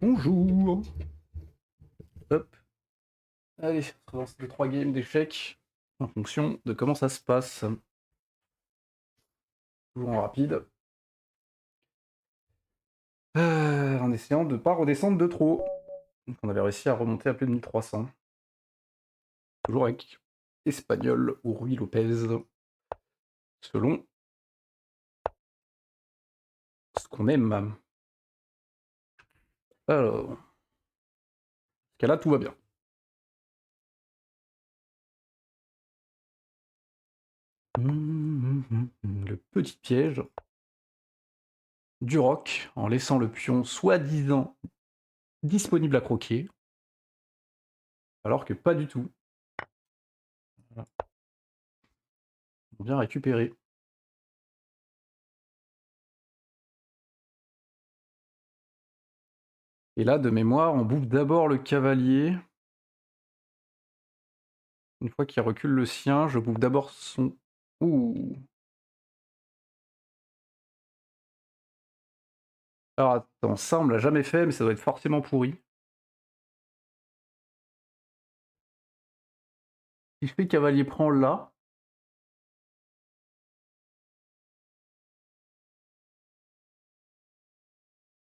Bonjour. Hop. Allez, on lance les 3 games d'échecs en fonction de comment ça se passe. Toujours en rapide. En essayant de ne pas redescendre de trop. Donc on avait réussi à remonter à plus de 1300. Toujours avec Espagnol ou Ruy Lopez. Selon ce qu'on aime. Alors, jusqu'à là, tout va bien. Le petit piège du roc en laissant le pion soi-disant disponible à croquer, alors que pas du tout. Voilà. Bien récupéré. Et là, de mémoire, on bouffe d'abord le cavalier. Une fois qu'il recule le sien, je bouffe d'abord son... Ouh. Alors attends, ça on me l'a jamais fait, mais ça doit être forcément pourri. Si je fais cavalier prend là...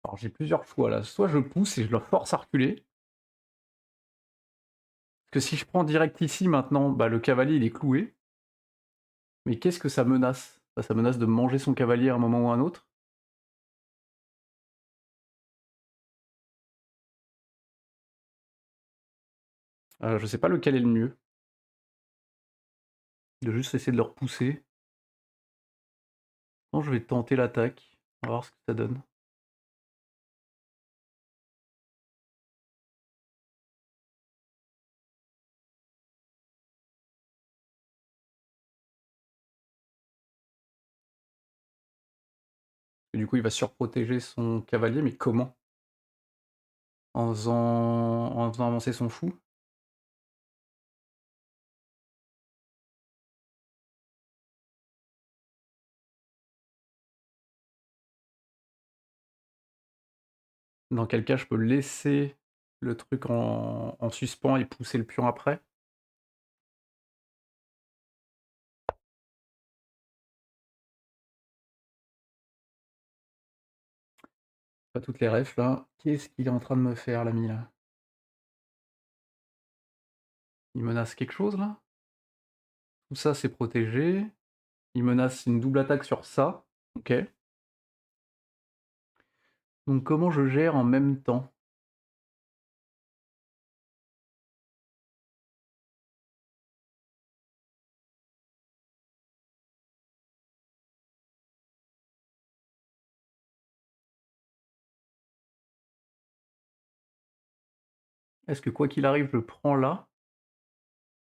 Alors j'ai plusieurs choix là. Soit je pousse et je le force à reculer. Parce que si je prends direct ici maintenant, bah, le cavalier il est cloué. Mais qu'est-ce que ça menace? Bah, ça menace de manger son cavalier à un moment ou à un autre. Je sais pas lequel est le mieux. De juste essayer de le repousser. Non, je vais tenter l'attaque. On va voir ce que ça donne. Et du coup il va surprotéger son cavalier, mais comment? En faisant avancer son fou? Dans quel cas je peux laisser le truc en suspens et pousser le pion après? Pas toutes les refs là. Qu'est-ce qu'il est en train de me faire l'ami là? Il menace quelque chose là? Tout ça c'est protégé. Il menace une double attaque sur ça. Ok. Donc comment je gère en même temps? Est-ce que quoi qu'il arrive, je prends là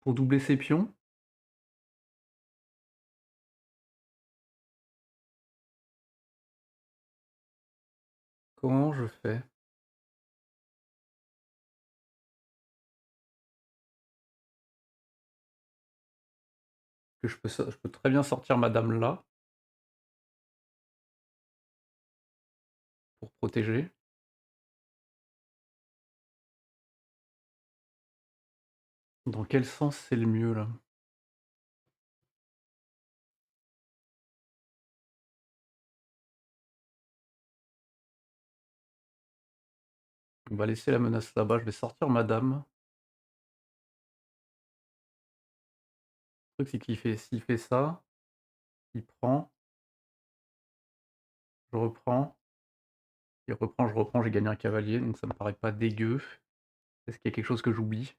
pour doubler ses pions? Comment je fais? Que je peux très bien sortir ma dame là pour protéger. Dans quel sens c'est le mieux là? On va laisser la menace là-bas, je vais sortir ma dame. Le truc c'est qu'il fait s'il fait ça, il prend, je reprends. Il reprend, je reprends, j'ai gagné un cavalier, donc ça me paraît pas dégueu. Est-ce qu'il y a quelque chose que j'oublie?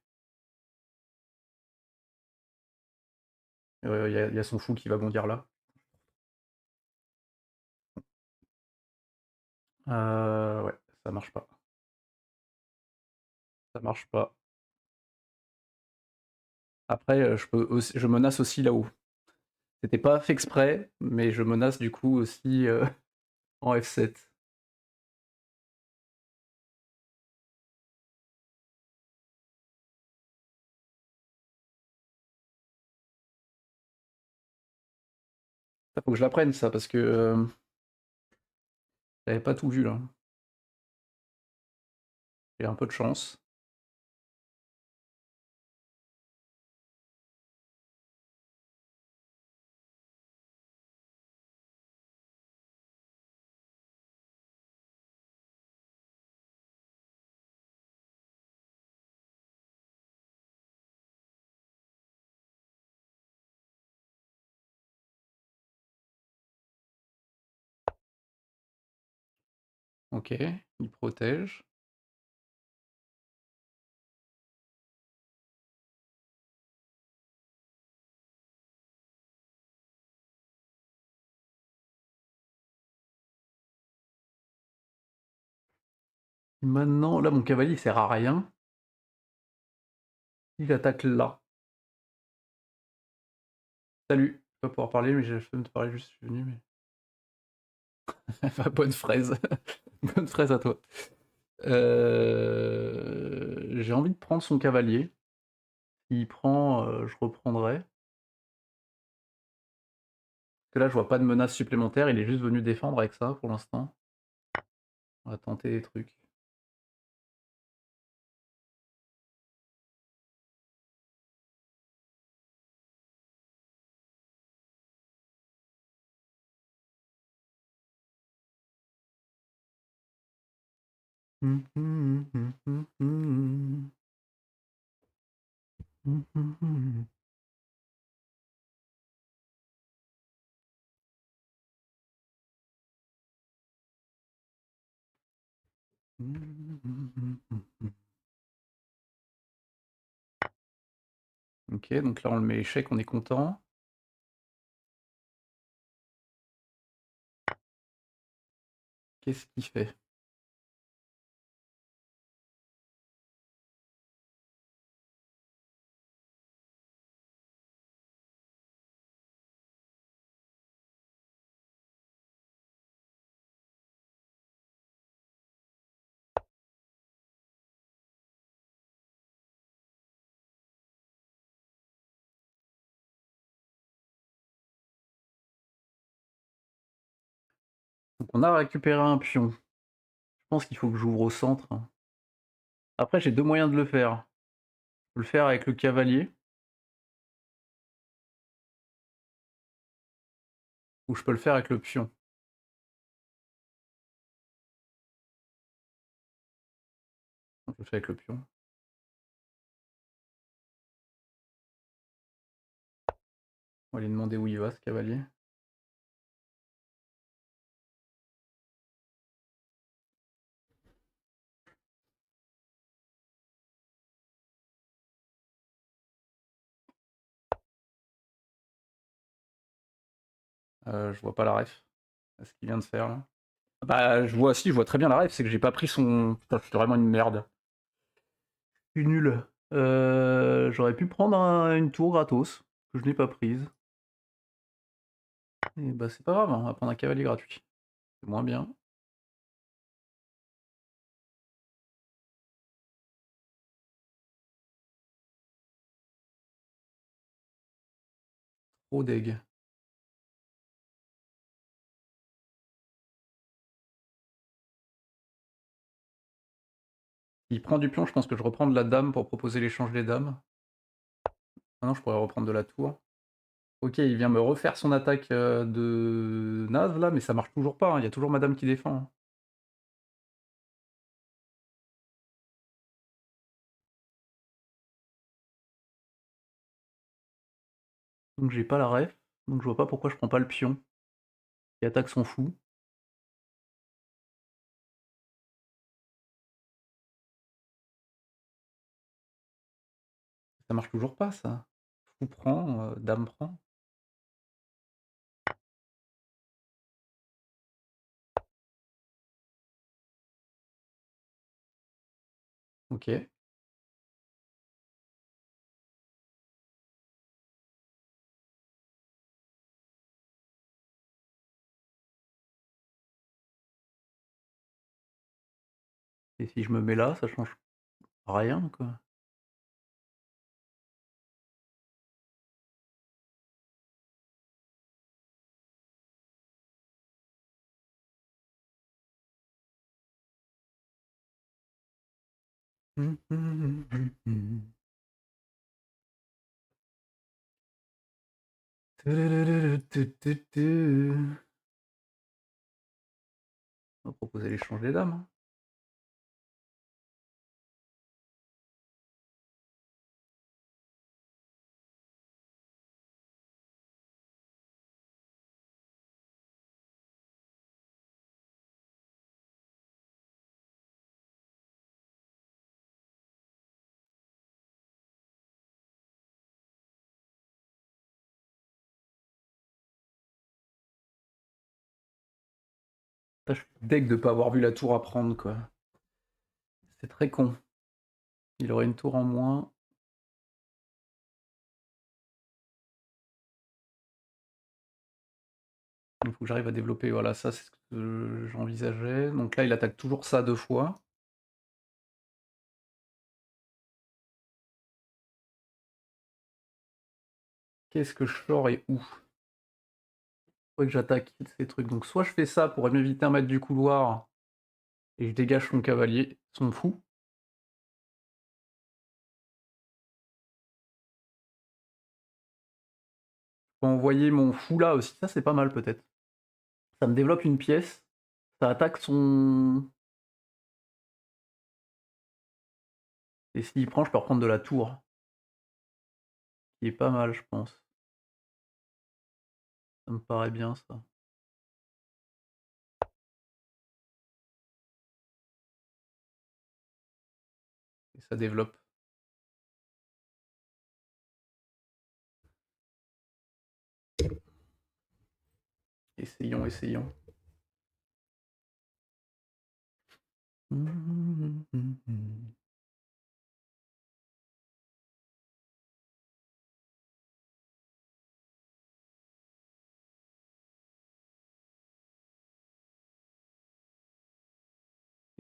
Il y a son fou qui va bondir là. Ouais, ça marche pas. Ça marche pas. Après, je menace aussi là-haut. C'était pas fait exprès, mais je menace du coup aussi en F7. Ça faut que je l'apprenne ça, parce que j'avais pas tout vu là. J'ai un peu de chance. OK, il protège. Maintenant, là, mon cavalier, il sert à rien. Il attaque là. Salut! Je vais pas pouvoir parler, mais j'ai la flemme de parler, juste je suis venu, mais enfin, bonne fraise. Bonne fraise à toi. J'ai envie de prendre son cavalier. S'il prend, je reprendrai. Parce que là, je vois pas de menace supplémentaire, il est juste venu défendre avec ça, pour l'instant. On va tenter des trucs. OK, donc là, on le met échec, on est content. Qu'est-ce qu'il fait? Donc on a récupéré un pion. Je pense qu'il faut que j'ouvre au centre. Après, j'ai 2 moyens de le faire. Je peux le faire avec le cavalier ou je peux le faire avec le pion. Je le fais avec le pion. On va lui demander où il va, ce cavalier. Je vois pas la ref. Ce qu'il vient de faire là. Bah, je vois, si, je vois très bien la ref, c'est que j'ai pas pris son. Putain, je suis vraiment une merde. Je suis nul. J'aurais pu prendre une tour gratos, que je n'ai pas prise. Et bah, c'est pas grave, hein, on va prendre un cavalier gratuit. C'est moins bien. Trop deg. Il prend du pion, je pense que je reprends de la dame pour proposer l'échange des dames. Ah non, je pourrais reprendre de la tour. OK, il vient me refaire son attaque, de naze là, mais ça marche toujours pas, hein, il y a toujours madame qui défend, hein. Donc j'ai pas la ref, donc je vois pas pourquoi je prends pas le pion qui attaque son fou. Ça marche toujours pas ça. Fou prend, dame prend. OK. Et si je me mets là, ça change rien, quoi. On va proposer l'échange des dames. Putain, je suis deg de pas avoir vu la tour à prendre, quoi. C'est très con. Il aurait une tour en moins. Il faut que j'arrive à développer, voilà, ça c'est ce que j'envisageais. Donc là, il attaque toujours ça 2 fois. Qu'est-ce que je sors et où? Faudrait que j'attaque ces trucs. Donc soit je fais ça pour m'éviter un mètre du couloir et je dégage son cavalier, son fou. Je peux envoyer mon fou là aussi, ça c'est pas mal peut-être. Ça me développe une pièce, ça attaque son... Et s'il prend, je peux reprendre de la tour. Qui est pas mal, je pense. Ça me paraît bien ça. Et ça développe. Essayons, essayons.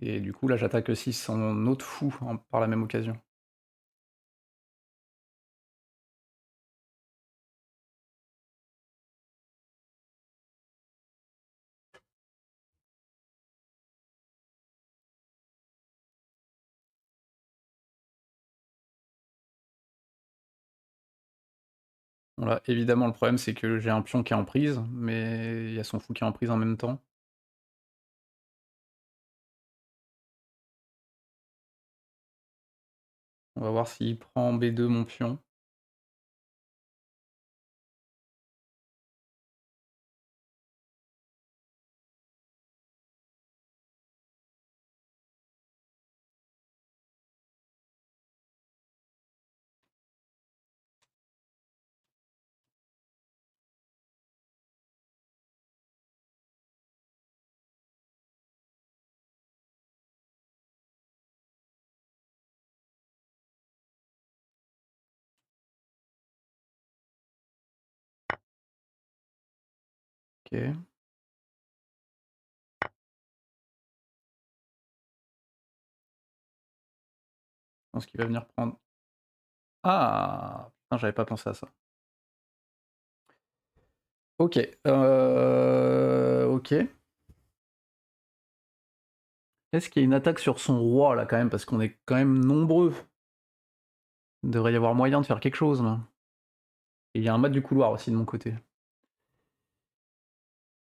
Et du coup, là, j'attaque aussi son autre fou par la même occasion. Voilà, évidemment, le problème, c'est que j'ai un pion qui est en prise, mais il y a son fou qui est en prise en même temps. On va voir s'il prend B2 mon pion. Ok. Je pense qu'il va venir prendre... Ah! Putain, j'avais pas pensé à ça. Ok. Ok. Est-ce qu'il y a une attaque sur son roi, là, quand même? Parce qu'on est quand même nombreux. Il devrait y avoir moyen de faire quelque chose, là. Et il y a un mat du couloir aussi, de mon côté.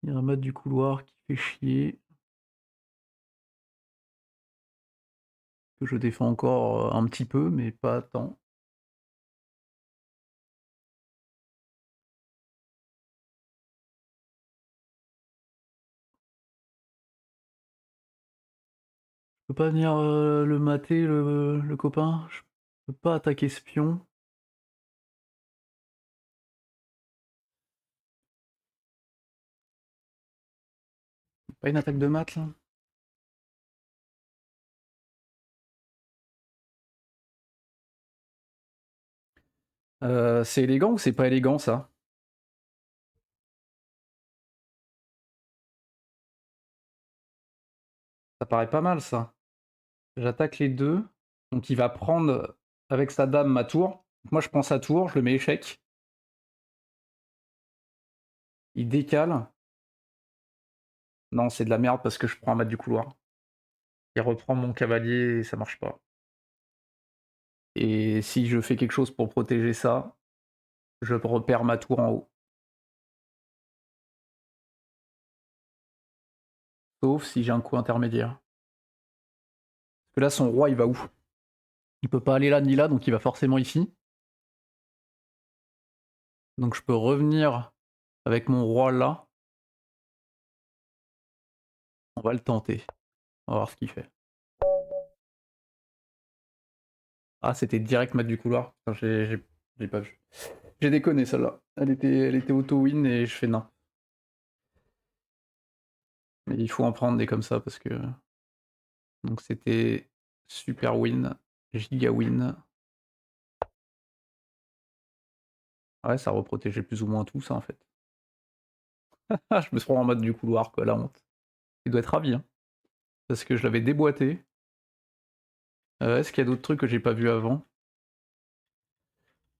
Il y a un mat du couloir qui fait chier. Que je défends encore un petit peu, mais pas tant. Je peux pas venir le mater, le copain? Je peux pas attaquer ce pion. Pas une attaque de mat, là? C'est élégant ou c'est pas élégant, ça? Ça paraît pas mal, ça. J'attaque les deux. Donc il va prendre avec sa dame ma tour. Moi je prends sa tour, je le mets échec. Il décale. Non, c'est de la merde parce que je prends un mat du couloir. Il reprend mon cavalier et ça marche pas. Et si je fais quelque chose pour protéger ça, je repère ma tour en haut. Sauf si j'ai un coup intermédiaire. Parce que là, son roi, il va où? Il peut pas aller là ni là, donc il va forcément ici. Donc je peux revenir avec mon roi là. On va le tenter. On va voir ce qu'il fait. Ah, c'était direct mat du couloir. Putain, j'ai pas vu. J'ai déconné celle-là. Elle était auto-win et je fais non. Mais il faut en prendre des comme ça parce que. Donc c'était super win, giga win. Ouais, ça reprotégeait plus ou moins tout ça en fait. Ah, je me suis en mode du couloir quoi, la honte. Il doit être ravi, hein. Parce que je l'avais déboîté. Est-ce qu'il y a d'autres trucs que j'ai pas vu avant?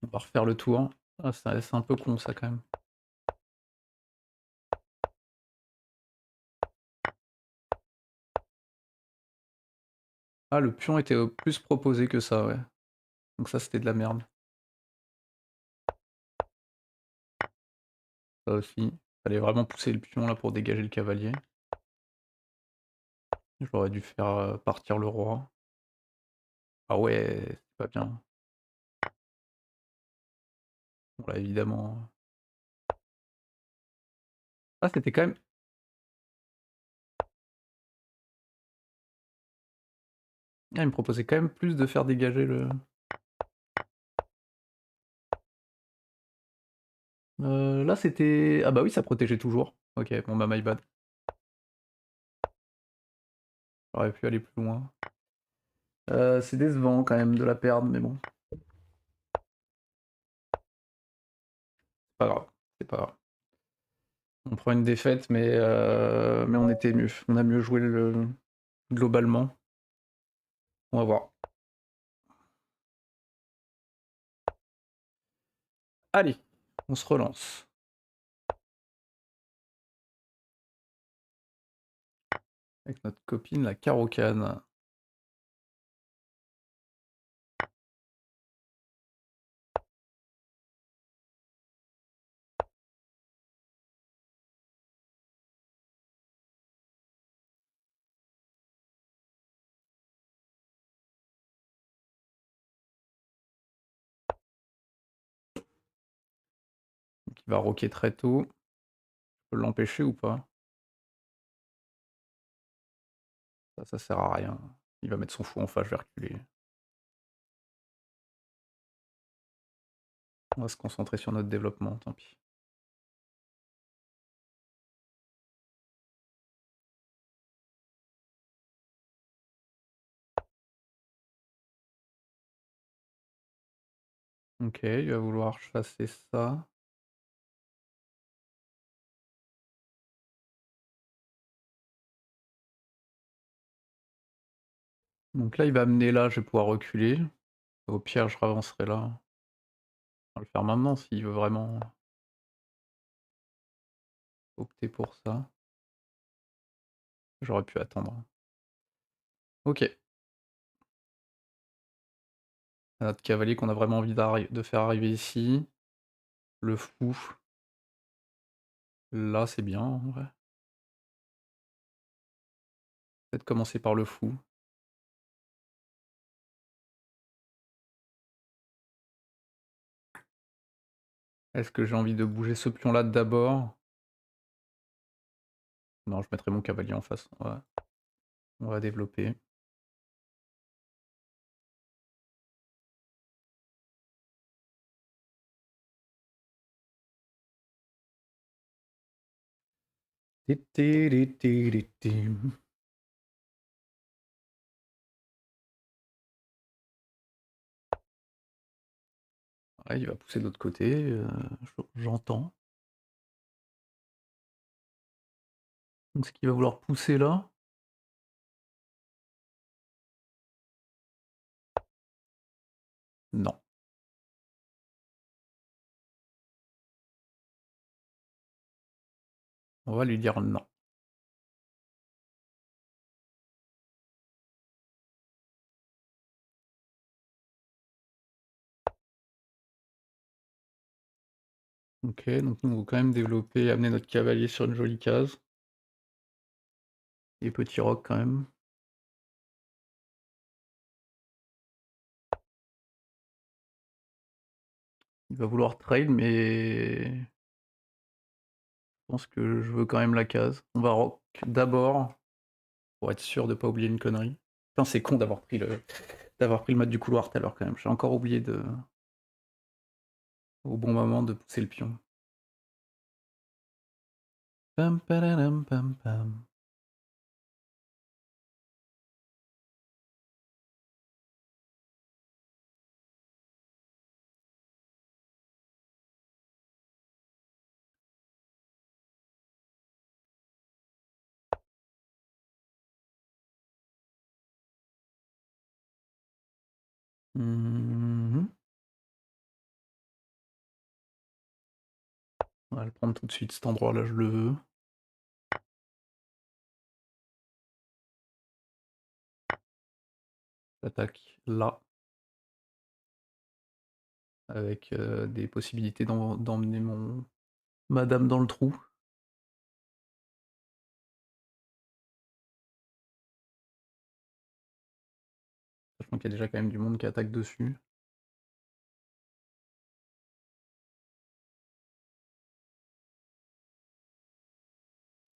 On va refaire le tour. Ah, c'est un peu con ça quand même. Ah, le pion était plus proposé que ça, ouais. Donc ça, c'était de la merde. Ça aussi. Fallait vraiment pousser le pion là pour dégager le cavalier. J'aurais dû faire partir le roi. Ah ouais, c'est pas bien. Bon là, évidemment. Ah, c'était quand même. Ah, il me proposait quand même plus de faire dégager le. Là, c'était. Ah bah oui, ça protégeait toujours. Ok, bon bah my bad. J'aurais pu aller plus loin. C'est décevant quand même de la perdre, mais bon. C'est pas grave. C'est pas grave. On prend une défaite, mais on était mieux. On a mieux joué globalement. On va voir. Allez, on se relance. Avec notre copine, la Carocane. Donc il va roquer très tôt. Je peux l'empêcher ou pas? Ça sert à rien. Il va mettre son fou en face, je vais reculer. On va se concentrer sur notre développement, tant pis. Ok, il va vouloir chasser ça. Donc là, il va amener là, je vais pouvoir reculer. Au pire, je ravancerai là. On va le faire maintenant s'il veut vraiment opter pour ça. J'aurais pu attendre. Ok. Notre cavalier qu'on a vraiment envie de faire arriver ici. Le fou. Là, c'est bien, en vrai. Peut-être commencer par le fou. Est-ce que j'ai envie de bouger ce pion-là d'abord? Non, je mettrai mon cavalier en face. On va développer. Ouais, il va pousser de l'autre côté, j'entends. Donc est-ce qu'il va vouloir pousser là? Non. On va lui dire non. Ok, donc nous on va quand même développer, amener notre cavalier sur une jolie case. Et petit roc quand même. Il va vouloir trade, mais je pense que je veux quand même la case. On va rock d'abord, pour être sûr de pas oublier une connerie. Putain, c'est con d'avoir pris le mode du couloir tout à l'heure quand même. J'ai encore oublié au bon moment de pousser le pion. Pam, pararam, pam, pam. Mhm. On va le prendre tout de suite, cet endroit-là, je le veux. J'attaque là, avec des possibilités d'emmener mon madame dans le trou. Sachant qu'il y a déjà quand même du monde qui attaque dessus.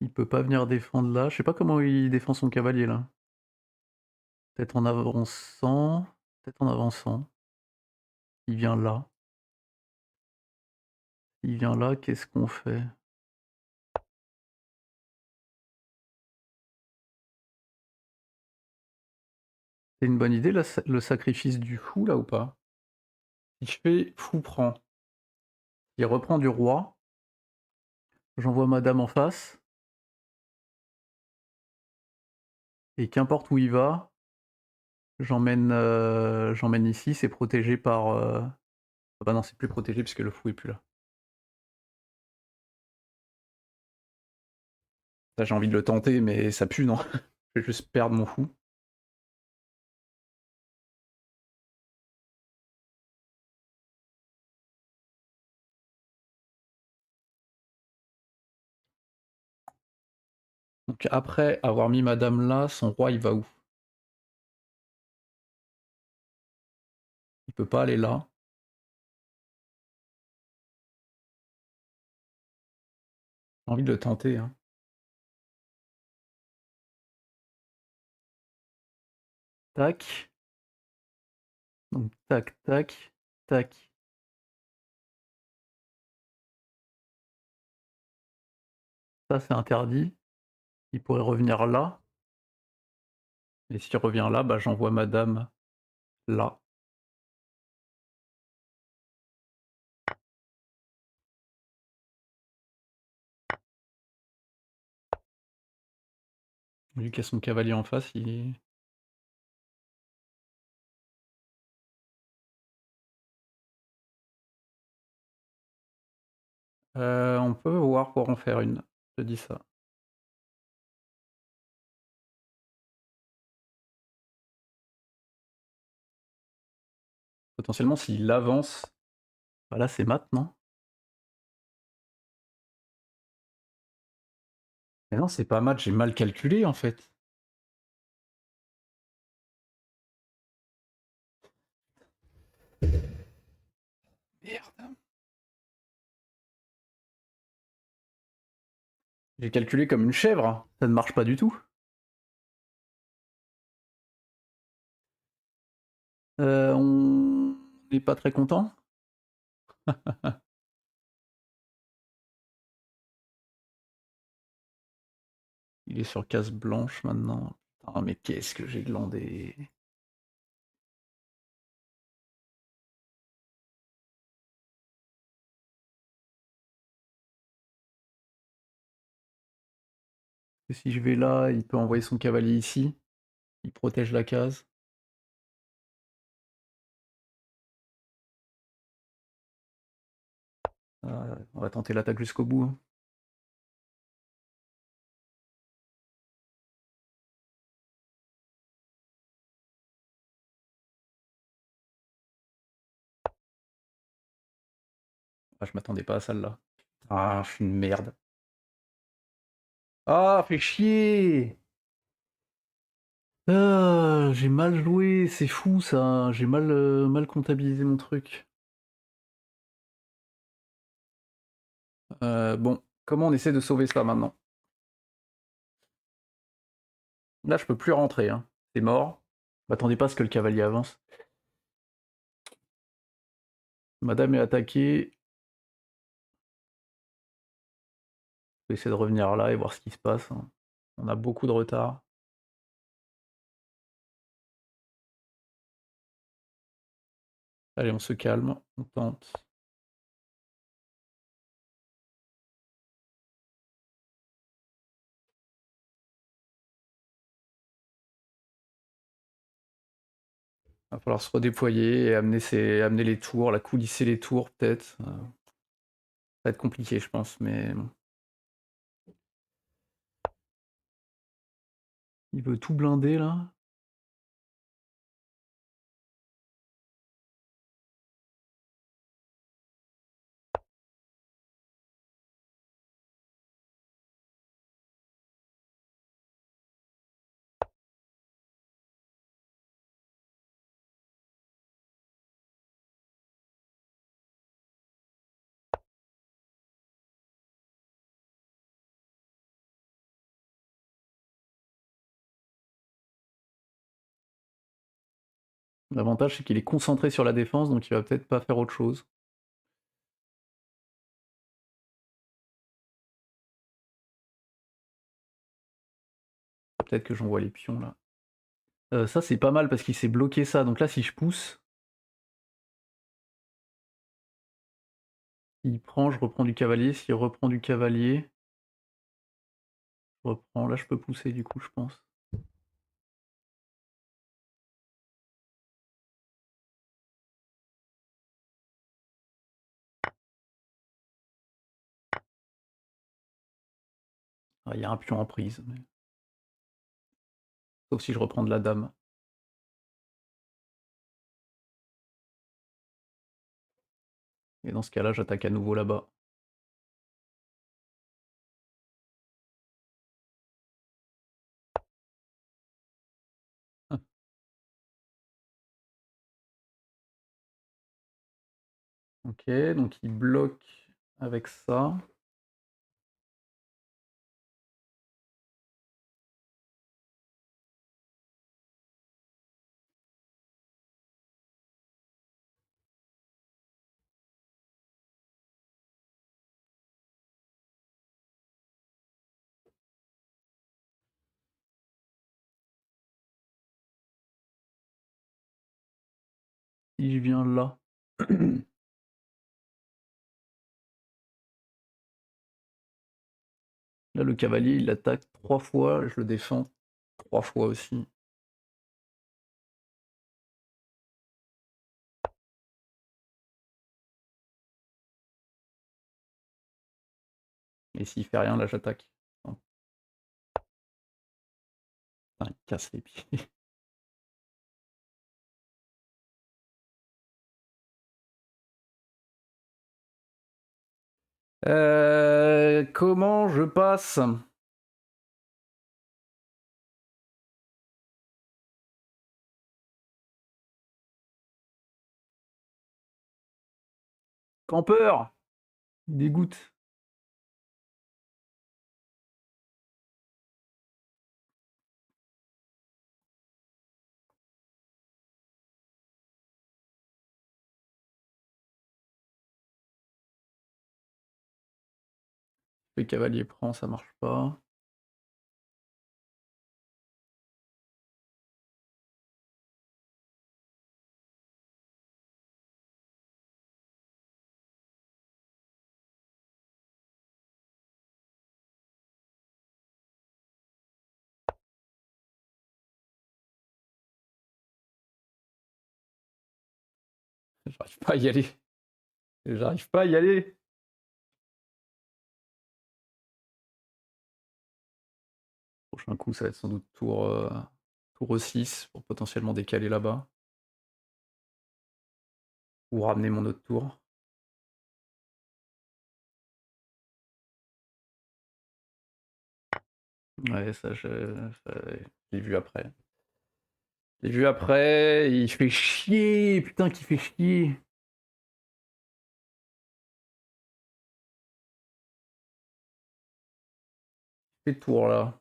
Il peut pas venir défendre là. Je sais pas comment il défend son cavalier là. Peut-être en avançant. Peut-être en avançant. Il vient là. Il vient là, qu'est-ce qu'on fait? C'est une bonne idée le sacrifice du fou là ou pas? Si je fais fou prend. Il reprend du roi. J'envoie madame en face. Et qu'importe où il va, j'emmène ici, c'est protégé par. Ah bah non, c'est plus protégé puisque le fou est plus là. Là, j'ai envie de le tenter, mais ça pue, non? Je vais juste perdre mon fou. Donc après avoir mis madame là, son roi il va où? Il peut pas aller là. J'ai envie de le tenter, hein. Tac. Donc tac, tac, tac. Ça c'est interdit. Il pourrait revenir là. Et s'il revient là, bah j'envoie madame là. Vu qu'il y a son cavalier en face, il... on peut voir pour en faire une. Je dis ça. Potentiellement, s'il avance, bah là c'est mat, non? Mais non, c'est pas mat, j'ai mal calculé en fait. Merde. J'ai calculé comme une chèvre, ça ne marche pas du tout. On n'est pas très content. Il est sur case blanche maintenant. Putain, mais qu'est-ce que j'ai glandé. Et si je vais là, il peut envoyer son cavalier ici. Il protège la case. On va tenter l'attaque jusqu'au bout, hein. Ah, je m'attendais pas à celle-là. Ah, je suis une merde. Ah, fais chier! Ah, j'ai mal joué, c'est fou ça. J'ai mal comptabilisé mon truc. Bon, comment on essaie de sauver ça maintenant? Là, je peux plus rentrer, hein. C'est mort. M'attendez pas à ce que le cavalier avance. Madame est attaquée. Je vais essayer de revenir là et voir ce qui se passe, hein. On a beaucoup de retard. Allez, on se calme, on tente. Va falloir se redéployer et amener les tours, la coulisser les tours peut-être. Ça va être compliqué, je pense, mais bon. Il veut tout blinder là. L'avantage, c'est qu'il est concentré sur la défense, donc il va peut-être pas faire autre chose. Peut-être que j'envoie les pions là. Ça, c'est pas mal parce qu'il s'est bloqué ça. Donc là, si je pousse, il prend, je reprends du cavalier. S'il reprend du cavalier, je reprends. Là, je peux pousser du coup, je pense. Ah, il y a un pion en prise. Sauf si je reprends de la dame. Et dans ce cas-là, j'attaque à nouveau là-bas. Ok, donc il bloque avec ça. Si je viens là. Là, le cavalier, il attaque 3 fois, je le défends 3 fois aussi. Et s'il fait rien, là, j'attaque. Oh, putain, il casse les pieds. Comment je passe? Campeur! Il dégoûte. Le cavalier prend, ça marche pas. J'arrive pas à y aller. J'arrive pas à y aller. Prochain coup, ça va être sans doute tour E6 pour potentiellement décaler là-bas. Ou ramener mon autre tour. Ouais, ça, l'ai vu après. Je l'ai vu après, il fait chier, putain, qu'il fait chier. Ces tours là,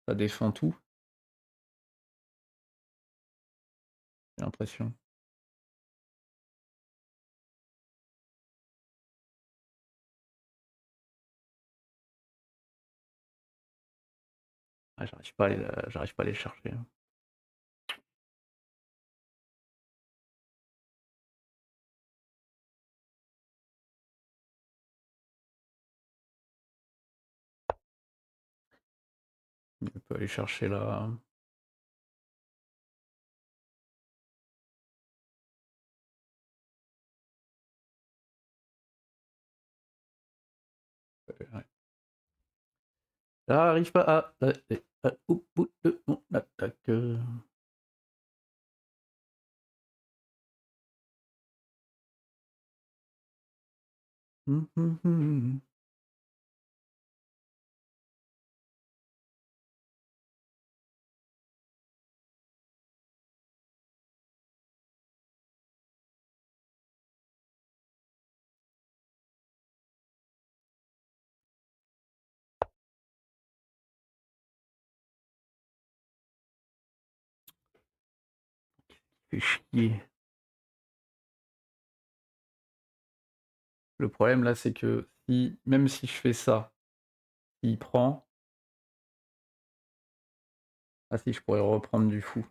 ça défend tout, j'ai l'impression. Ah, j'arrive pas à les chercher, hein. On peut aller chercher là. Ouais. J'arrive pas à aller au bout de mon attaque. Fait chier. Le problème là, c'est que si, même si je fais ça, il prend. Ah si, je pourrais reprendre du fou.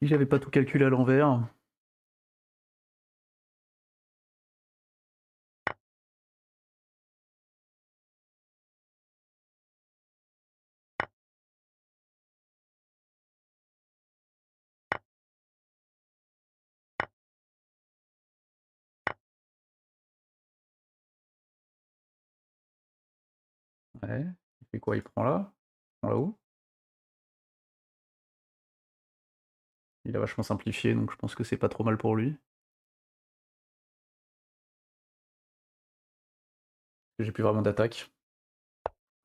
Si j'avais pas tout calculé à l'envers. Ouais. Il fait quoi? Il prend là? Il prend là-haut? Il a vachement simplifié, donc je pense que c'est pas trop mal pour lui. J'ai plus vraiment d'attaque.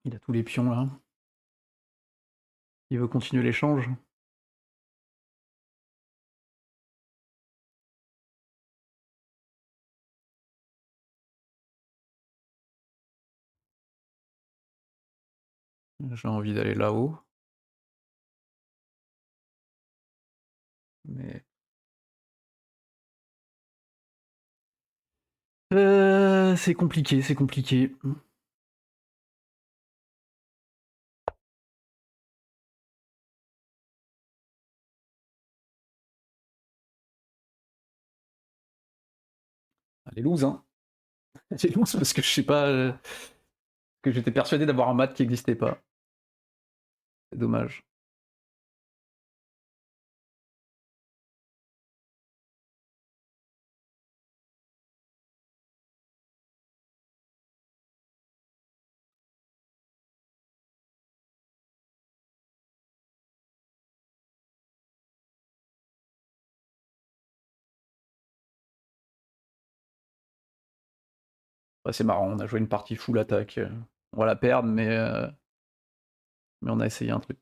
Il a tous les pions là. Il veut continuer l'échange. J'ai envie d'aller là-haut. Mais... c'est compliqué, c'est compliqué. Allez, lose, hein. Allez, lose parce que je sais pas... que j'étais persuadé d'avoir un mat qui n'existait pas. C'est dommage. Ouais, c'est marrant, on a joué une partie full attaque. On va la perdre, mais on a essayé un truc.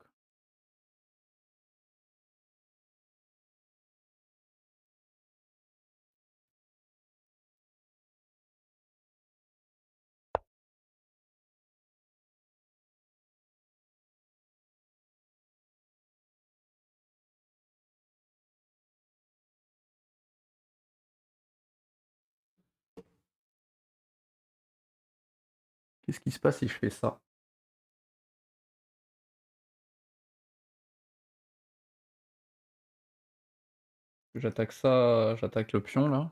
Qu'est-ce qui se passe si je fais ça? J'attaque ça, j'attaque le pion là.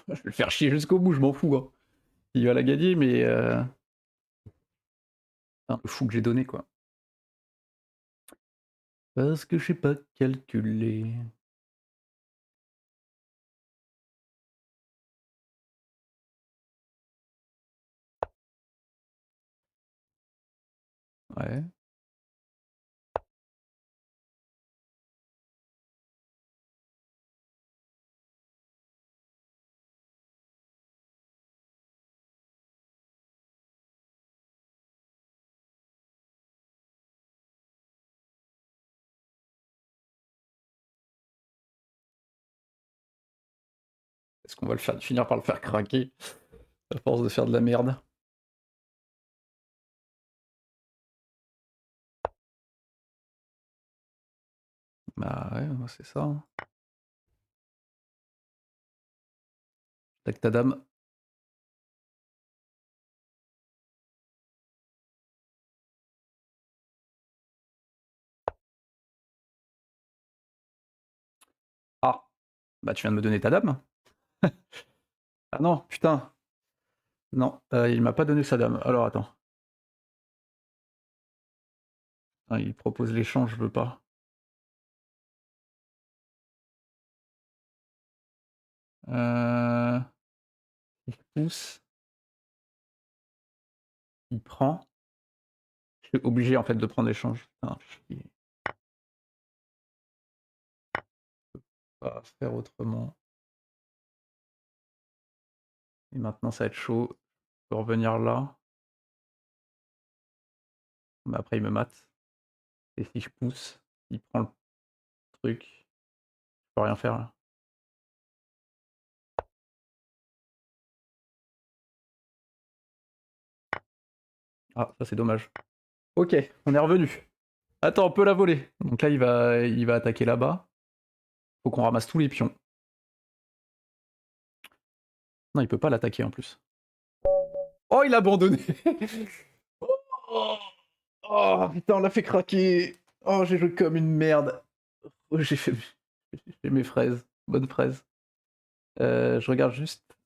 Je vais le faire chier jusqu'au bout, je m'en fous, hein. Il va la gagner, mais... le fou que j'ai donné, quoi. Parce que je sais pas calculer. Ouais. Est-ce qu'on va finir par le faire craquer à force de faire de la merde? Bah ouais, c'est ça, hein. Tac ta dame. Ah! Bah tu viens de me donner ta dame? Ah non, putain! Non, il m'a pas donné sa dame. Alors attends. Ah, il propose l'échange, je veux pas. Il pousse, il prend. Je suis obligé en fait de prendre l'échange. Putain, chier. Pas faire autrement. Et maintenant ça va être chaud. Je peux revenir là. Mais après il me mate. Et si je pousse, il prend le truc. Je peux rien faire là. Ah, ça c'est dommage. Ok, on est revenu. Attends, on peut la voler. Donc là il va attaquer là-bas. Faut qu'on ramasse tous les pions. Non, il peut pas l'attaquer en plus. Oh, il a abandonné. Oh, oh, putain, on l'a fait craquer. Oh, j'ai joué comme une merde. Oh, j'ai fait mes fraises. Bonnes fraises. Je regarde juste.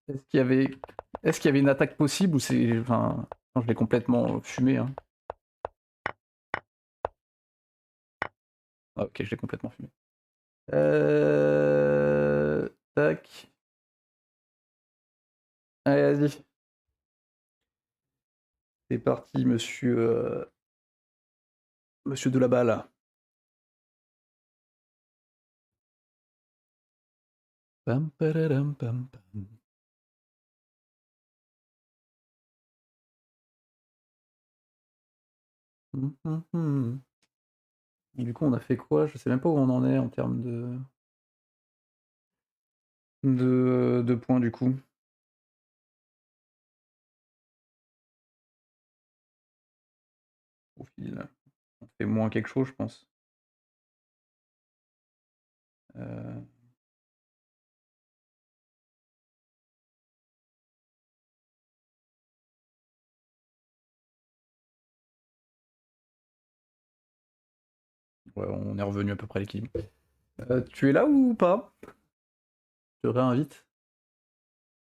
Est-ce qu'il y avait, est-ce qu'il y avait une attaque possible ou c'est, enfin, non, je l'ai complètement fumé, hein. Ah, ok, je l'ai complètement fumé. Tac. Allez, vas-y. C'est parti, monsieur de la balle. Pam, pararam, pam, pam. Et du coup, on a fait quoi? Je sais même pas où on en est en termes de points du coup. Au fil. On fait moins quelque chose, je pense. Euh, ouais, on est revenu à peu près à l'équilibre. Tu es là ou pas? Je te réinvite.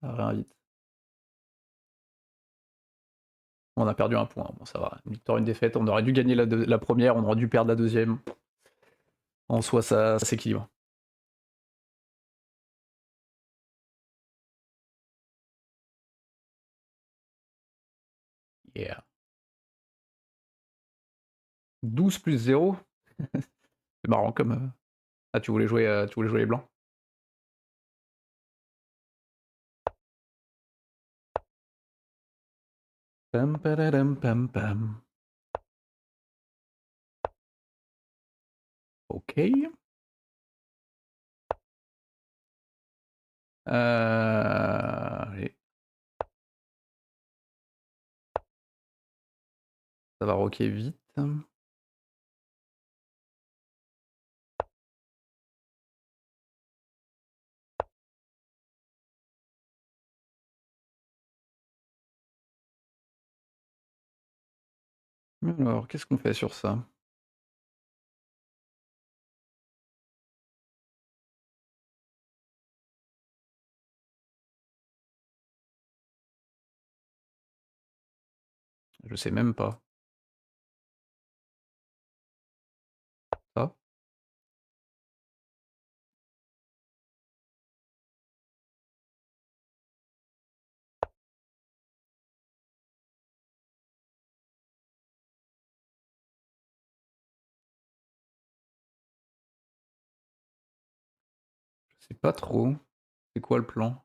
Ah, réinvite. On a perdu un point. Bon, ça va. Une victoire, une défaite. On aurait dû gagner la première, on aurait dû perdre la deuxième. En soi, ça s'équilibre. Yeah. 12 plus 0. C'est marrant comme. Ah, tu voulais jouer les blancs? Pam, pararam, pam, pam. Ok. Allez, ça va rocker vite. Alors, qu'est-ce qu'on fait sur ça? Je sais même pas. C'est pas trop. C'est quoi le plan?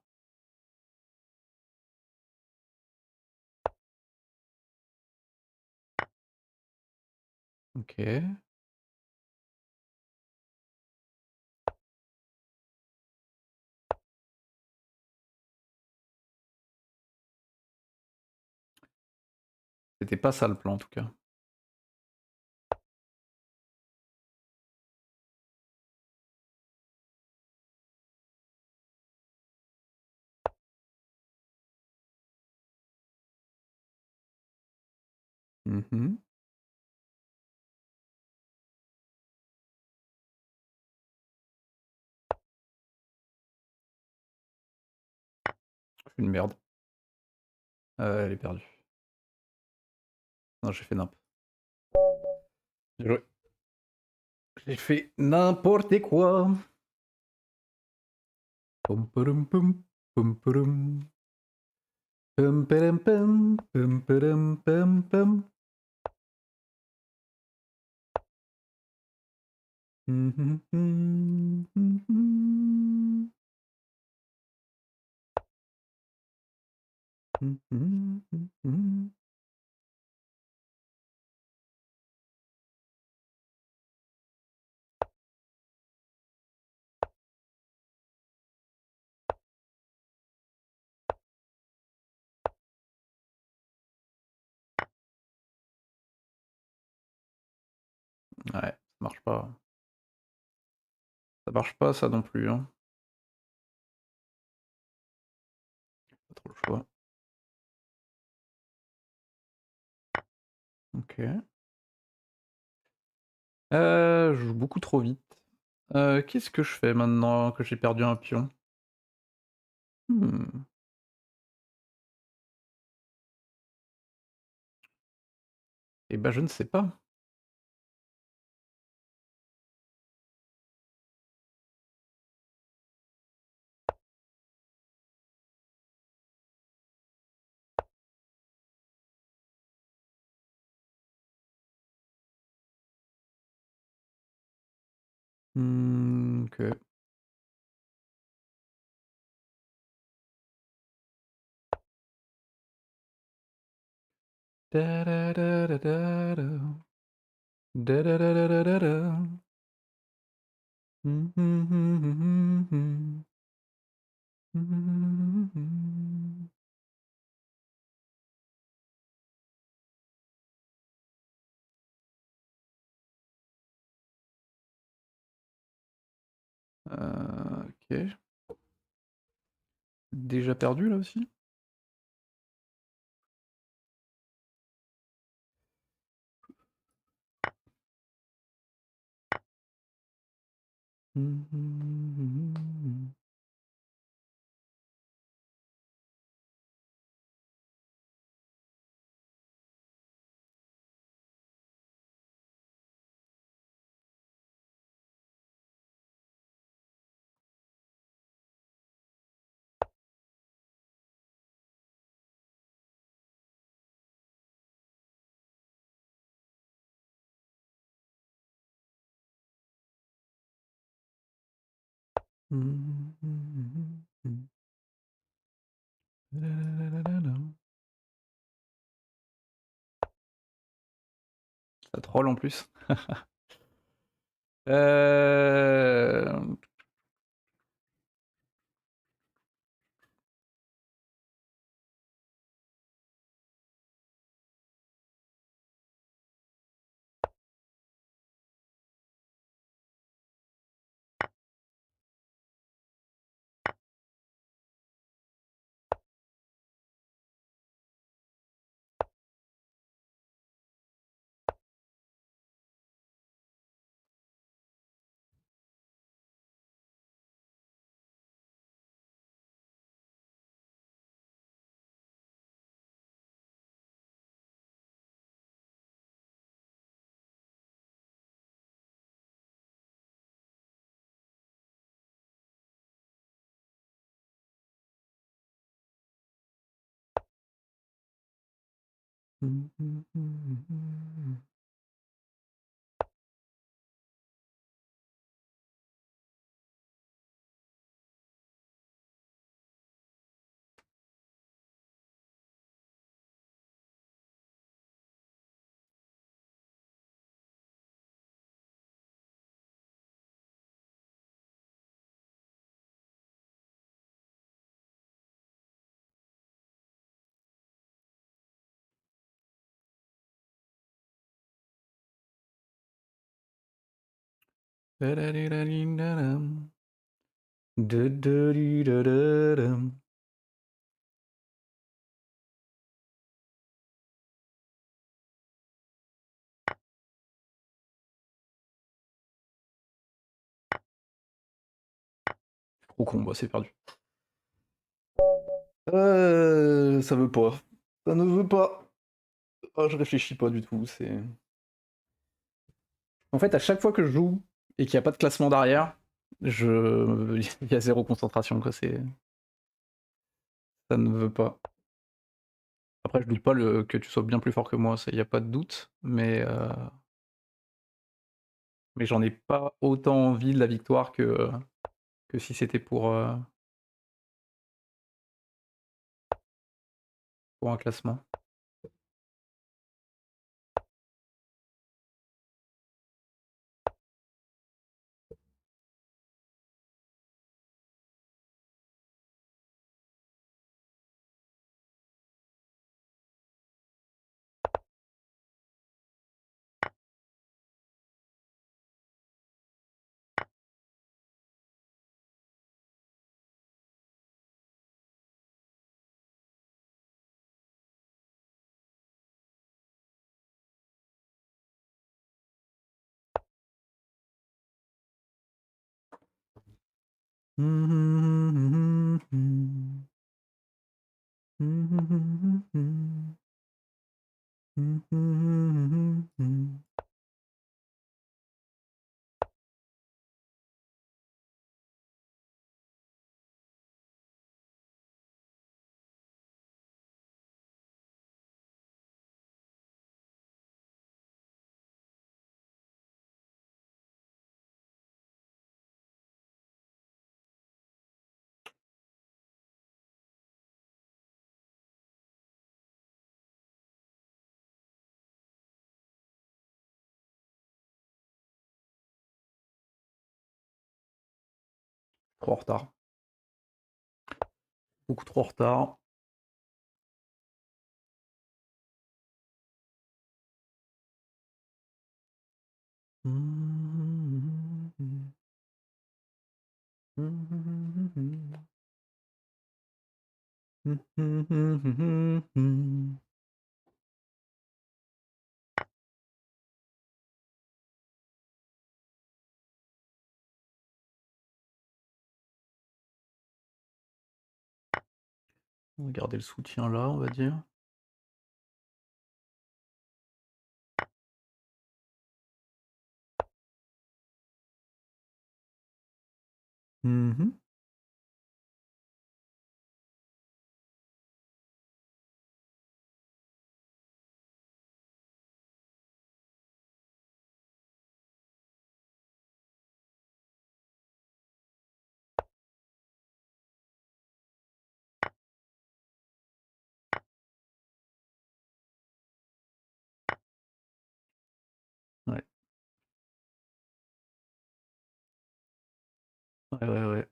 OK. C'était pas ça le plan en tout cas. Mmh mh. Une merde. Elle est perdue. Non, j'ai fait nimp. Bien joué. J'ai fait n'importe quoi. Pom porom pom, pom porom. Pom padam pom, pom padam pom pom. Mmh mh, mmh, mmh mh. Mmh mh, mmh mh. Ouais, ça marche pas. Ça marche pas ça non plus, hein. Pas trop le choix. OK. Je joue beaucoup trop vite. Qu'est-ce que je fais maintenant que j'ai perdu un pion? Mmh. Et bah, je ne sais pas. Mmh, OK. Da da da da da da. Da da da da da da da. Mmh mh, mmh mh, mmh mh. Mmh mh, mmh mh. OK. Déjà perdu là aussi? Mmh mh, mmh mh. Mmh mh, mmh mh, mmh. Da da da da da. Ça troll en plus. Hem, mmh mh, mmh mh. Trop con, bah c'est perdu. Ça veut pas. Ça ne veut pas. Oh, je réfléchis pas du tout, c'est... En fait, à chaque fois que je joue et qu'il n'y a pas de classement derrière, il y a zéro concentration, quoi, c'est... Ça ne veut pas. Après, je doute pas que tu sois bien plus fort que moi, il n'y a pas de doute, mais j'en ai pas autant envie de la victoire que si c'était pour un classement. Trop en retard. Beaucoup trop en retard. On va garder le soutien là, on va dire. Ouais. Ouais, ouais, ouais.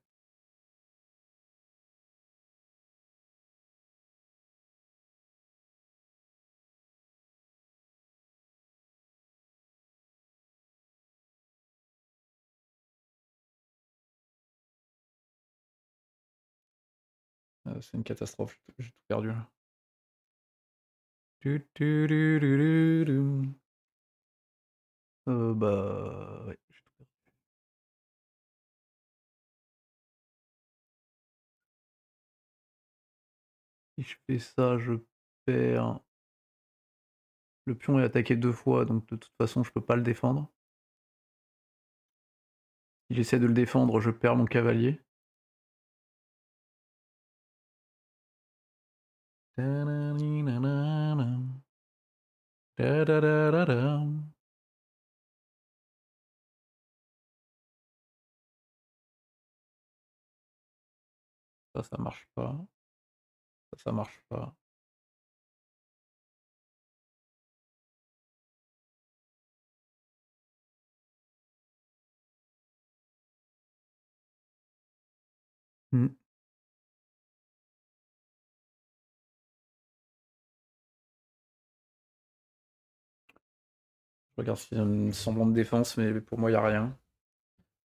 C'est une catastrophe, j'ai tout perdu là. Bah ouais. Si je fais ça, je perds. Le pion est attaqué 2 fois, donc de toute façon, je peux pas le défendre. Si j'essaie de le défendre, je perds mon cavalier. Ça marche pas. Ça marche pas. Mmh. Je regarde s'il y a un semblant de défense, mais pour moi, il y a rien.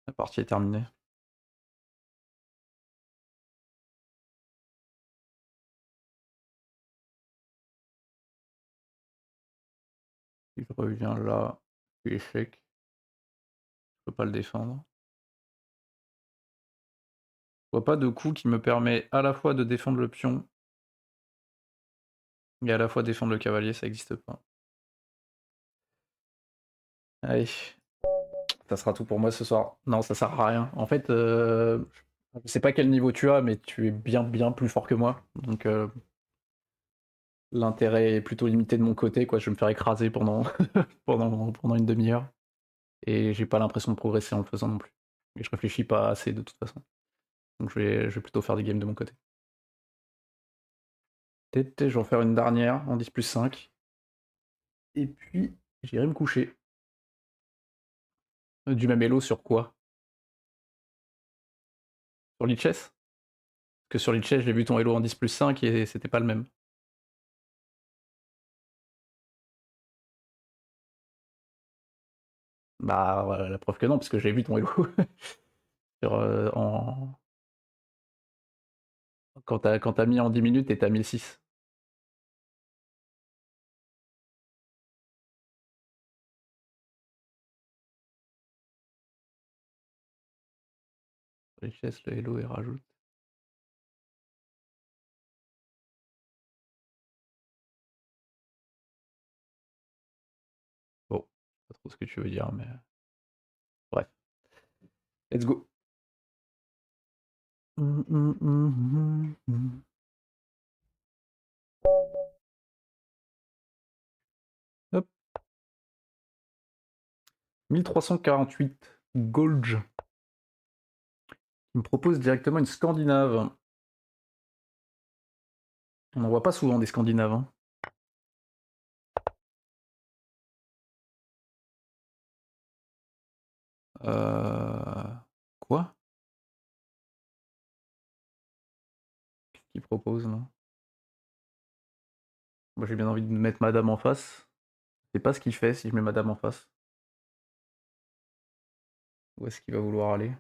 La partie est terminée. Si je reviens là, je suis échec, je peux pas le défendre. Je vois pas de coup qui me permet à la fois de défendre le pion et à la fois défendre le cavalier, ça existe pas. Allez, ça sera tout pour moi ce soir. Non, ça sert à rien. En fait, je sais pas quel niveau tu as, mais tu es bien plus fort que moi. Donc l'intérêt est plutôt limité de mon côté, quoi. Je vais me faire écraser pendant, pendant une demi-heure. Et j'ai pas l'impression de progresser en le faisant non plus. Et je réfléchis pas assez de toute façon. Donc je vais plutôt faire des games de mon côté. Peut-être je vais en faire une dernière en 10+5. Et puis j'irai me coucher. Du Mamelo sur quoi? Sur Lichess? Parce que sur Lichess, j'ai vu ton Elo en 10+5 et c'était pas le même. Bah, voilà, la preuve que non, parce que j'ai vu ton Elo sur, quand t'as mis en 10 minutes, t'étais à 1006. Sur Lichess, le Elo, il rajoute. Bon, pas trop ce que tu veux dire, mais bref. Let's go. Hop. 1348. Golge. Il me propose directement une Scandinave. On n'en voit pas souvent des Scandinaves. Hein. Quoi? Qu'est-ce qu'il propose là? Moi j'ai bien envie de mettre madame en face. Je sais pas ce qu'il fait si je mets madame en face. Où est-ce qu'il va vouloir aller?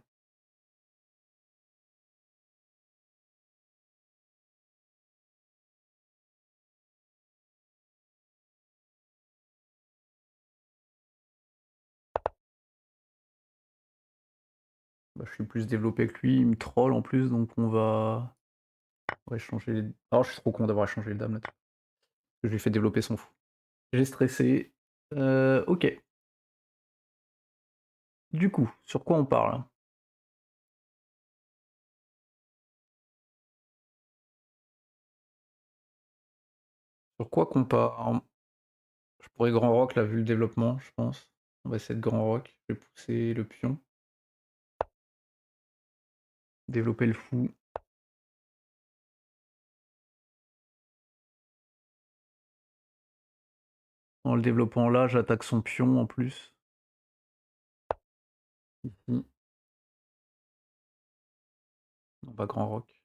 Bah, je suis plus développé que lui, il me troll en plus, donc on va changer les... Oh, je suis trop con d'avoir changé les dames là-dessus. Je lui ai fait développer son fou. J'ai stressé. Ok. Du coup, sur quoi on parle? Sur quoi qu'on parle? Je pourrais grand rock là, vu le développement, je pense. On va essayer de grand rock. Je vais pousser le pion. Développer le fou. En le développant là, j'attaque son pion en plus. Ici. On va grand rock.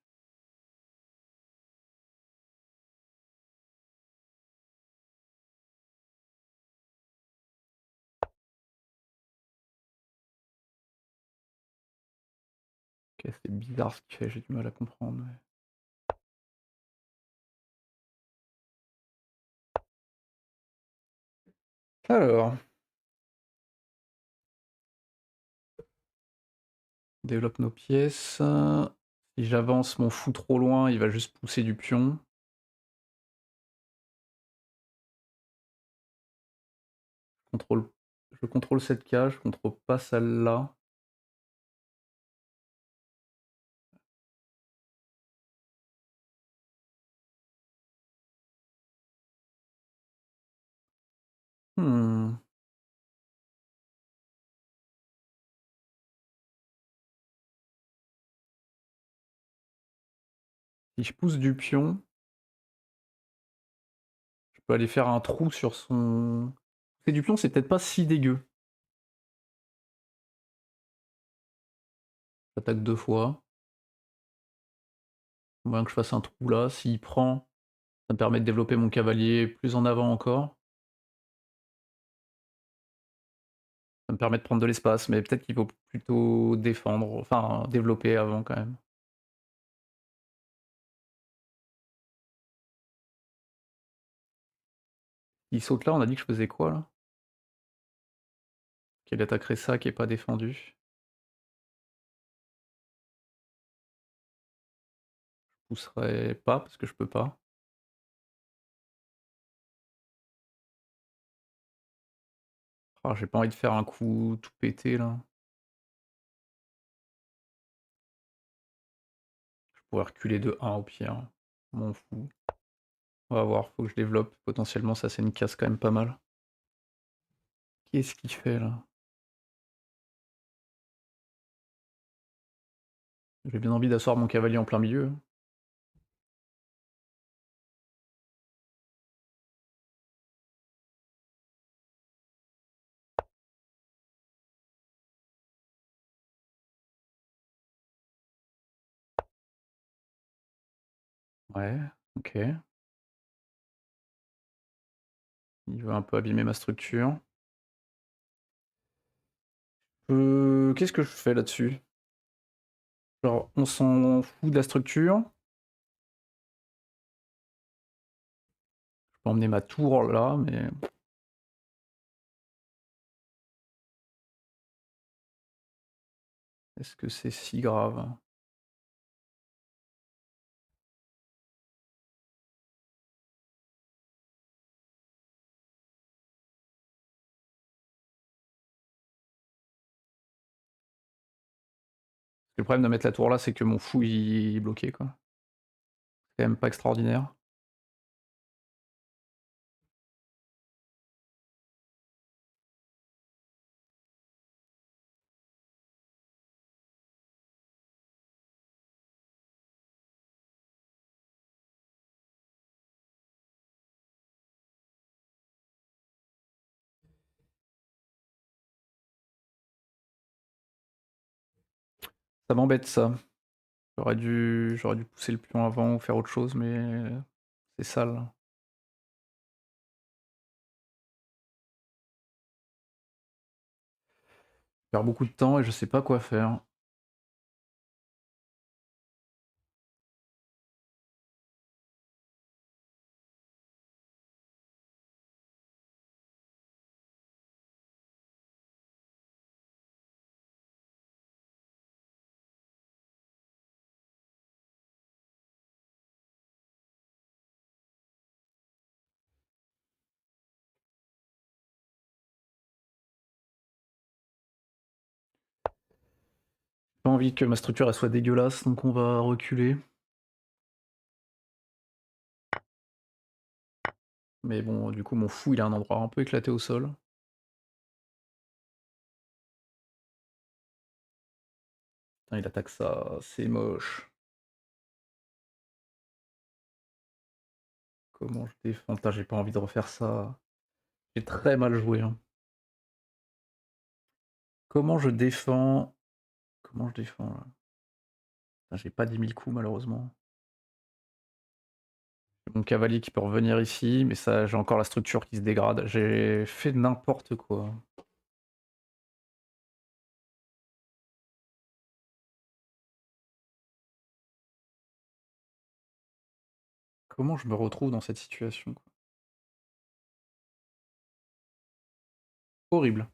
Ok, c'est bizarre ce qu'il fait, j'ai du mal à comprendre. Mais... Alors, développe nos pièces. Si j'avance mon fou trop loin, il va juste pousser du pion. Contrôle... Je contrôle cette cage, je contrôle pas celle-là. Hmm. Si je pousse du pion, je peux aller faire un trou sur son... Pousser du pion, c'est peut-être pas si dégueu. J'attaque 2 fois. Moyen que je fasse un trou là. S'il prend, ça me permet de développer mon cavalier plus en avant encore. Ça me permet de prendre de l'espace, mais peut-être qu'il faut plutôt défendre, enfin développer avant quand même. Il saute là, on a dit que je faisais quoi là? Qu'il attaquerait ça qui est pas défendu. Je pousserai pas parce que je peux pas. Ah, j'ai pas envie de faire un coup tout pété là. Je pourrais reculer de 1 au pire. M'en fous. On va voir, faut que je développe. Potentiellement ça c'est une casse quand même pas mal. Qu'est-ce qu'il fait là? J'ai bien envie d'asseoir mon cavalier en plein milieu. Ouais, OK. Il veut un peu abîmer ma structure. Qu'est-ce que je fais là-dessus? Genre, on s'en fout de la structure. Je peux emmener ma tour là, mais est-ce que c'est si grave? Le problème de mettre la tour là, c'est que mon fou il est bloqué quoi. C'est quand même pas extraordinaire. Ça m'embête ça. J'aurais dû pousser le pion avant ou faire autre chose, mais c'est sale. Je perds beaucoup de temps et je sais pas quoi faire. J'ai pas envie que ma structure elle soit dégueulasse, donc on va reculer. Mais bon, du coup, mon fou, il a un endroit un peu éclaté au sol. Putain, il attaque ça, c'est moche. Comment je défends? Putain, j'ai pas envie de refaire ça. J'ai très mal joué, hein. Comment je défends? Comment je défends là? Putain, j'ai pas 10 000 coups malheureusement. J'ai mon cavalier qui peut revenir ici, mais ça, j'ai encore la structure qui se dégrade. J'ai fait n'importe quoi. Comment je me retrouve dans cette situation, quoi? Horrible.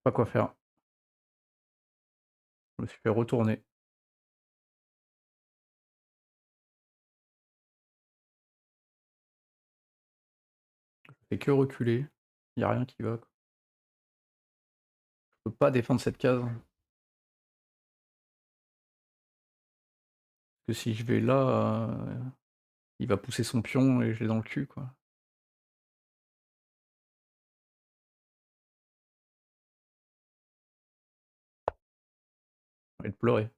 Je sais pas quoi faire. Je me suis fait retourner. Je fais que reculer. Il y a rien qui va, quoi. Je peux pas défendre cette case. Que si je vais là, il va pousser son pion et je l'ai dans le cul, quoi. J'ai envie de pleurer.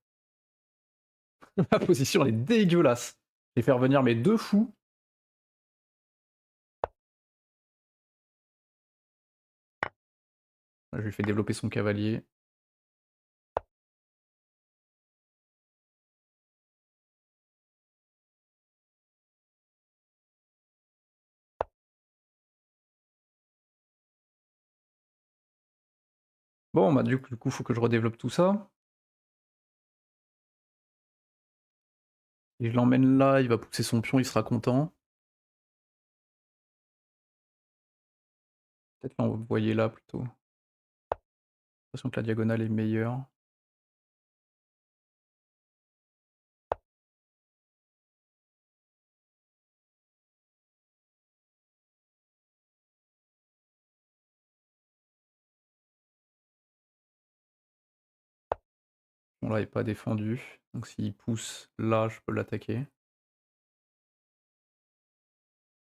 Ma position, elle est dégueulasse. J'ai fait revenir mes 2 fous. Je lui fais développer son cavalier. Bon, bah, du coup, faut que je redéveloppe tout ça. Et je l'emmène là, il va pousser son pion, il sera content. Peut-être l'envoyer là plutôt. J'ai l'impression que la diagonale est meilleure. Bon là, il est pas défendu, donc s'il pousse là, je peux l'attaquer.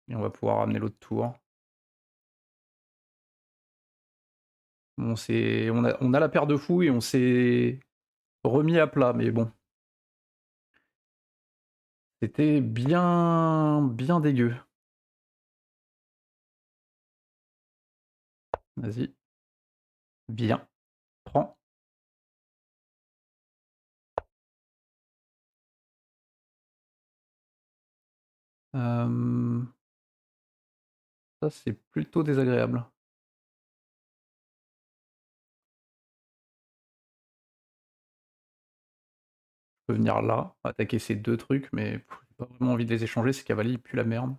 Et on va pouvoir ramener l'autre tour. Bon, on a la paire de fous et on s'est remis à plat, mais bon. C'était bien bien dégueu. Vas-y. Bien. Prends. Hem, Ça, c'est plutôt désagréable. Je peux venir là, attaquer ces 2 trucs, mais j'ai pas vraiment envie de les échanger, ces cavaliers, ils puent la merde.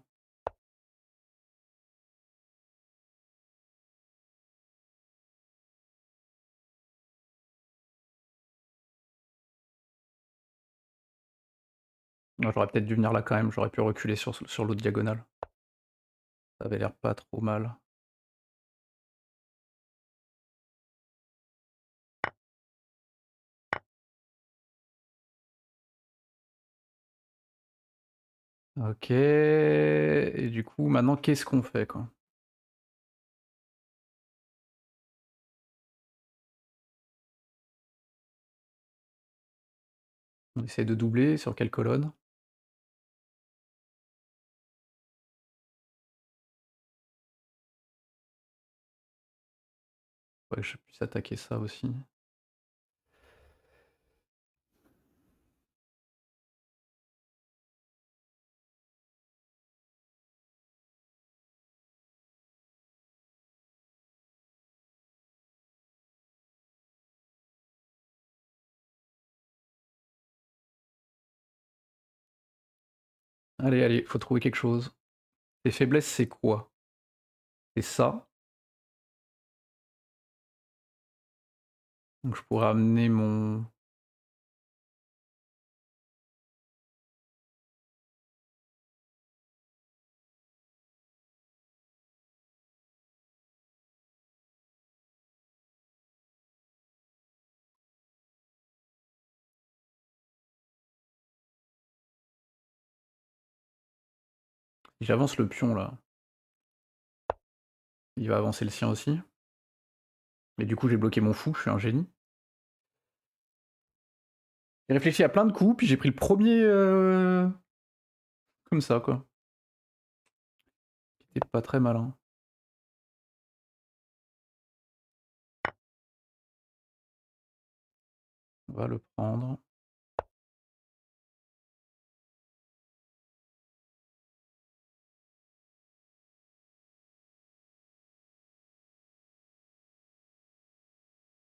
Ouais, j'aurais peut-être dû venir là quand même, j'aurais pu reculer sur l'autre diagonale. Ça avait l'air pas trop mal. OK et du coup, maintenant, qu'est-ce qu'on fait, quoi? On essaie de doubler sur quelle colonne? Faudrait que je puisse attaquer ça aussi. Allez, allez, faut trouver quelque chose. Tes faiblesses, c'est quoi? C'est ça. Donc je pourrais amener mon si j'avance le pion là, il va avancer le sien aussi. Et du coup, j'ai bloqué mon fou, je suis un génie. J'ai réfléchi à plein de coups, puis j'ai pris le premier comme ça, quoi. Qui était pas très malin. On va le prendre.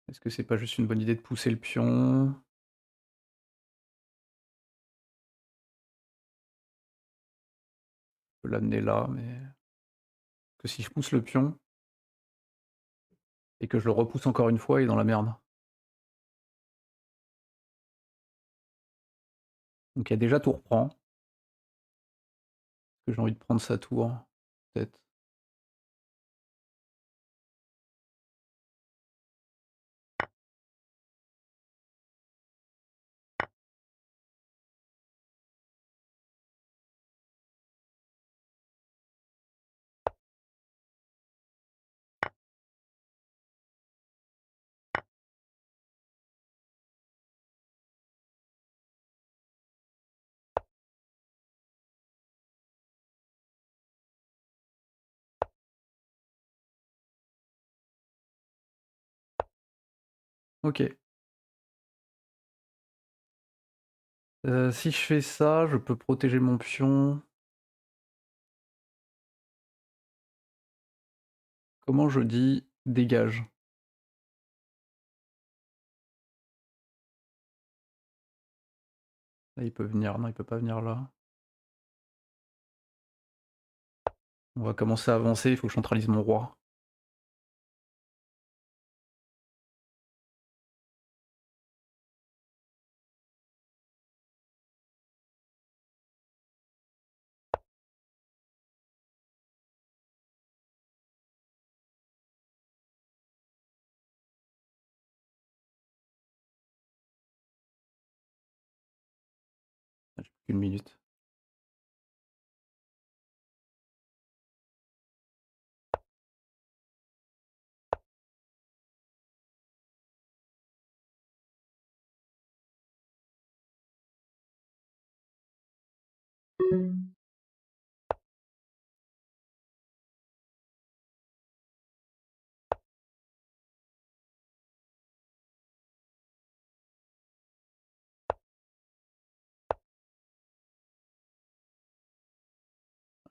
Est-ce que c'est pas juste une bonne idée de pousser le pion? Je peux l'amener là, mais que si je pousse le pion et que je le repousse encore une fois, il est dans la merde. Donc il y a déjà tour prend. Est-ce que j'ai envie de prendre sa tour? Peut-être. OK. Si je fais ça, je peux protéger mon pion. Comment je dis: «Dégage»? Là, il peut venir. Non, il peut pas venir là. On va commencer à avancer, il faut que je centralise mon roi. J'ai plus qu'une minute.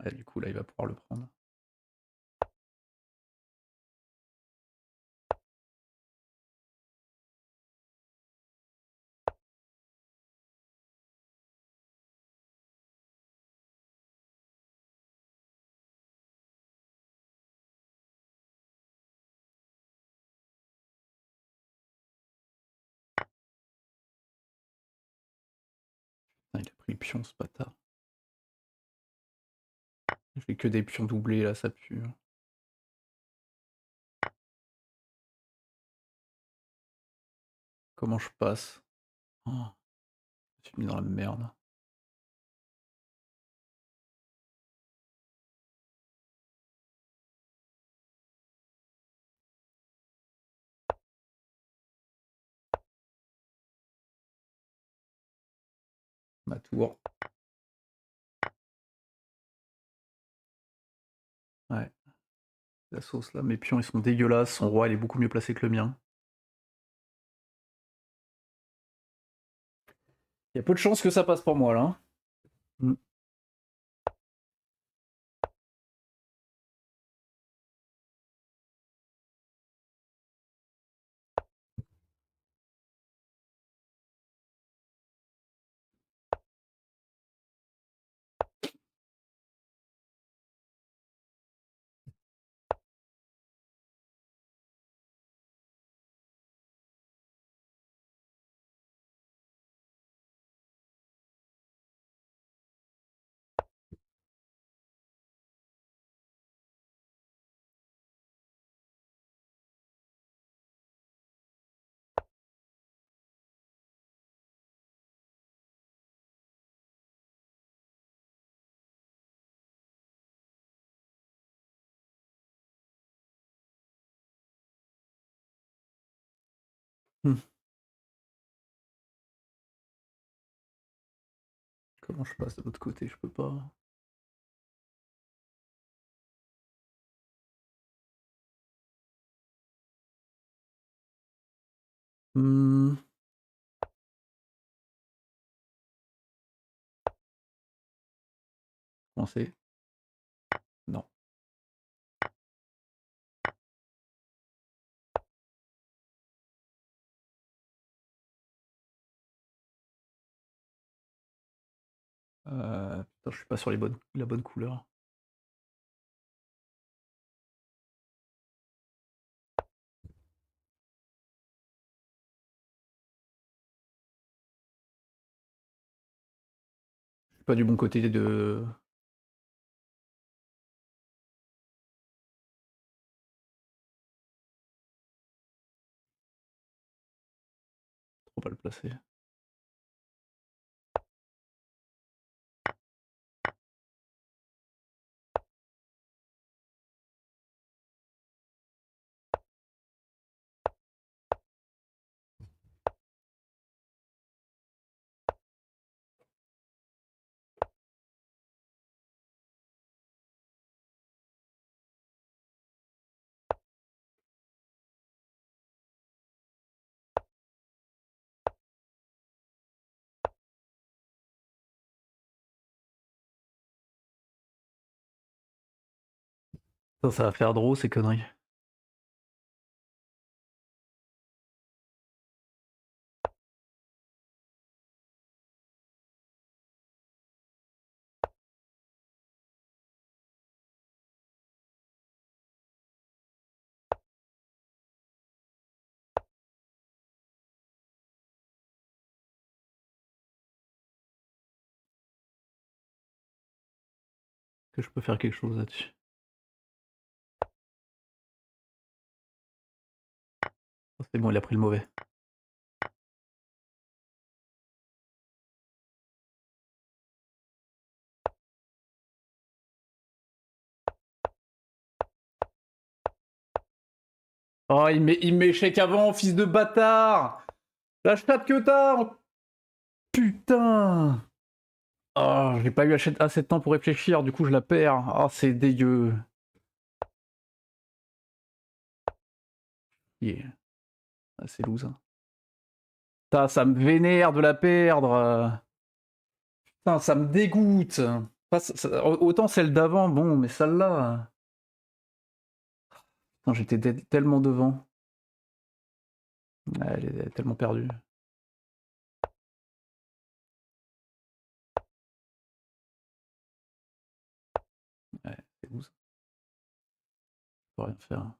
Ouais, du coup, là, il va pouvoir le prendre. Putain, il a pris le pion, ce bâtard. Il fait que des pions doublés, là, ça pue. Comment je passe? Oh, je suis mis dans la merde. Ma tour. Ouais, la sauce, là. Mes pions, ils sont dégueulasses. Son roi, il est beaucoup mieux placé que le mien. Il y a peu de chances que ça passe pour moi, là. Hein. Mm. Hmm. Comment je passe de l'autre côté? Je peux pas. Hmm. Coincé? Non. Putain, je suis pas sur la bonne couleur. Je suis pas du bon côté de. Trop pas le placer. Ça va faire drôle ces conneries. que je peux faire quelque chose là-dessus. Oh, c'est bon, il a pris le mauvais. Oh, il met échec avant, fils de bâtard! La chatte que t'as! Putain! Oh, j'ai pas eu assez de temps pour réfléchir, du coup je la perds. Oh, c'est dégueu. Yeah. Ah, c'est loose. Putain, ça me vénère de la perdre. Putain, ça me dégoûte. Autant celle d'avant, bon, mais celle-là. Putain, j'étais tellement devant. Elle est tellement perdue. Ouais, c'est loose. Je peux rien faire.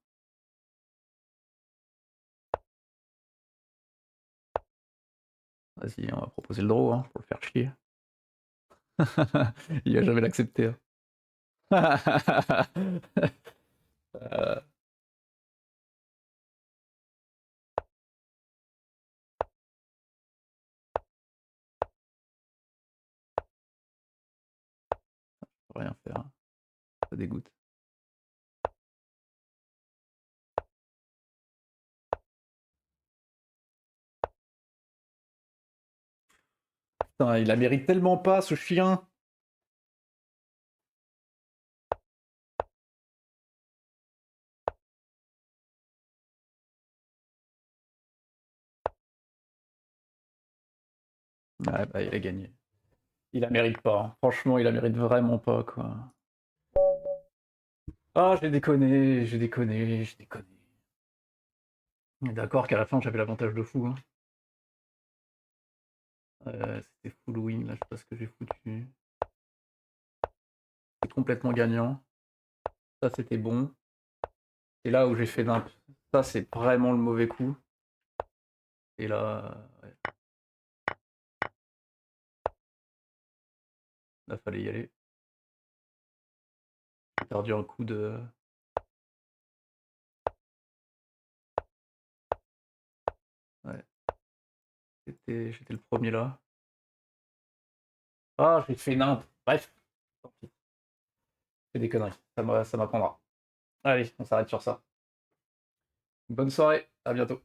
Vas-y, on va proposer le draw, hein, pour le faire chier. Il va jamais l'accepter. Hein. Je peux rien faire. Ça dégoûte. Putain, il la mérite tellement pas, ce chien. Ouais, bah, il a gagné. Il la mérite pas. Hein. Franchement, il la mérite vraiment pas, quoi. Ah, j'ai déconné, j'ai déconné, j'ai déconné. D'accord qu'à la fin, j'avais l'avantage de fou. Hein. C'était full win, là, je sais pas ce que j'ai foutu. C'est complètement gagnant. Ça, c'était bon. Et là où j'ai fait d'imp. Ça, c'est vraiment le mauvais coup. Et là, ouais. Là, fallait y aller. J'ai perdu un coup de... Ouais. J'étais le premier là. Ah, j'ai fait nimp. Bref. Tant pis. C'est des conneries. Ça m'apprendra. Allez, on s'arrête sur ça. Bonne soirée. À bientôt.